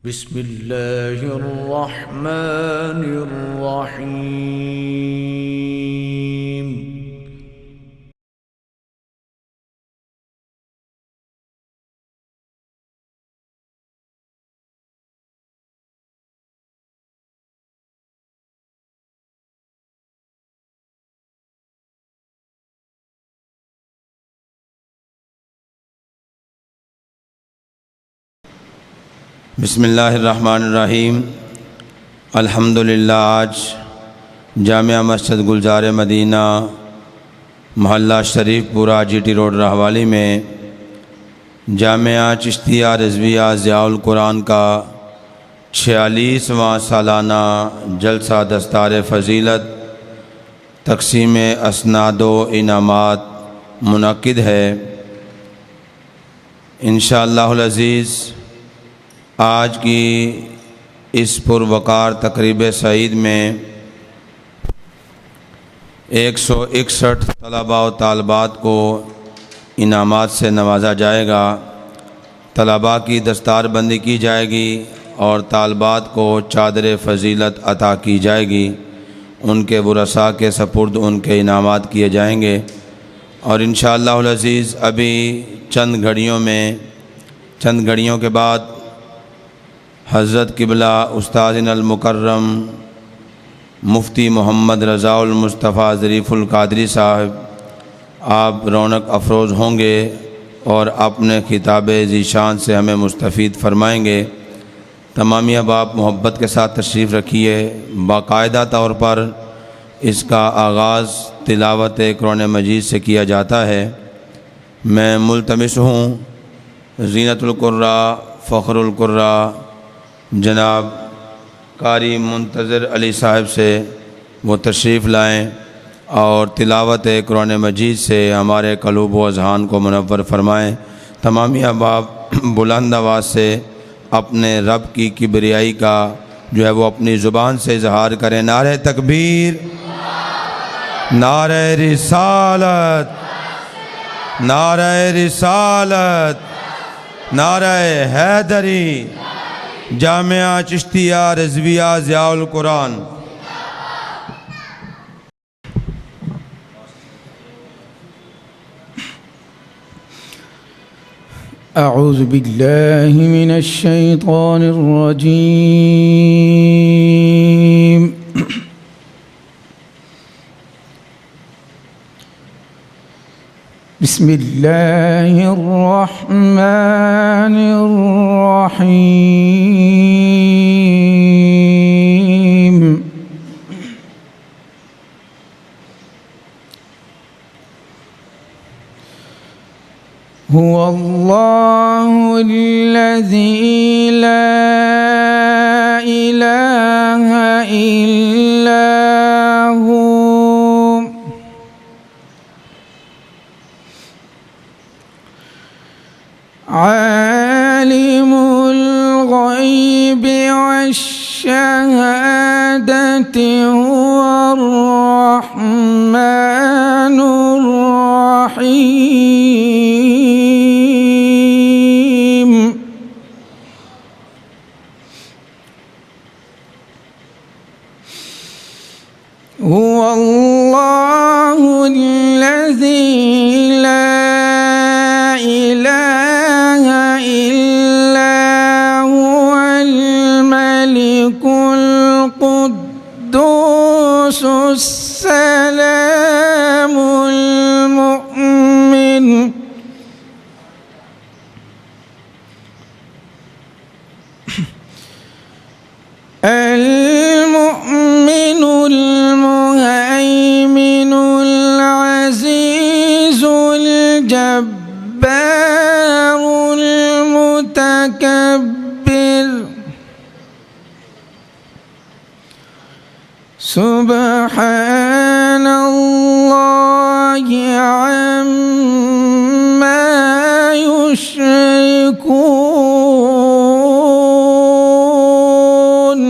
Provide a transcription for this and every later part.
بسم اللہ الرحمن الرحیم بسم اللہ الرحمن الرحیم۔ الحمدللہ آج جامعہ مسجد گلزار مدینہ محلہ شریف پورہ جی ٹی روڈ رہوالی میں جامعہ چشتیہ رضویہ ضیاء-ال-قرآن کا 46واں سالانہ جلسہ دستار فضیلت تقسیم اسناد و انعامات منعقد ہے۔ انشاءاللہ العزیز آج کی اس پروقار تقریب سعید میں 161 طلباء و طالبات کو انعامات سے نوازا جائے گا۔ طلباء کی دستار بندی کی جائے گی اور طالبات کو چادر فضیلت عطا کی جائے گی۔ ان کے ورثاء کے سپرد ان کے انعامات کیے جائیں گے، اور انشاءاللہ العزیز ابھی چند گھڑیوں کے بعد حضرت قبلہ استاذ المکرم مفتی محمد رضا المصطفیٰ ظریف القادری صاحب آپ رونق افروز ہوں گے اور اپنے خطاب ذیشان سے ہمیں مستفید فرمائیں گے۔ تمام احباب محبت کے ساتھ تشریف رکھیے۔ باقاعدہ طور پر اس کا آغاز تلاوت قرآن مجید سے کیا جاتا ہے۔ میں ملتمس ہوں زینت القراء فخر القراء جناب قاری منتظر علی صاحب سے وہ تشریف لائیں اور تلاوت قرآن مجید سے ہمارے قلوب و اذہان کو منور فرمائیں۔ تمام احباب بلند آواز سے اپنے رب کی کبریائی کا جو ہے وہ اپنی زبان سے اظہار کریں۔ نعرہ تکبیر، نعرہ رسالت، نعرہ رسالت، نعرہ حیدری، جامعہ چشتیہ رضویہ ضیاء-ال-قرآن۔ اعوذ باللہ من الشیطان الرجیم۔ بسم اللہ الرحمن الرحیم۔ هو اللہ الذی لا الہ الا هو عالم الغیب والشہادۃ هو الرحمن الرحیم۔ هو اللہ الذی لا الہ الا هو الملک القدوس السلام المؤمن المؤمن المهيمن العزيز الجبار المتكبر سبحان الله عما يشركون۔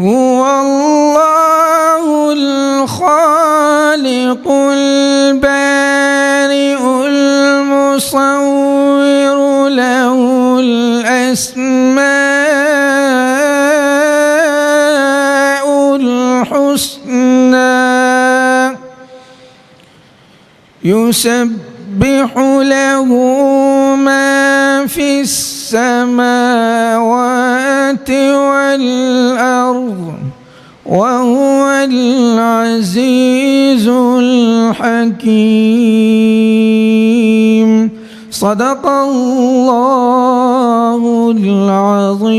هو الله الخالق البارئ الحسنى يسبح له ما في السماوات والأرض وهو العزيز الحكيم. صدق الله العظيم.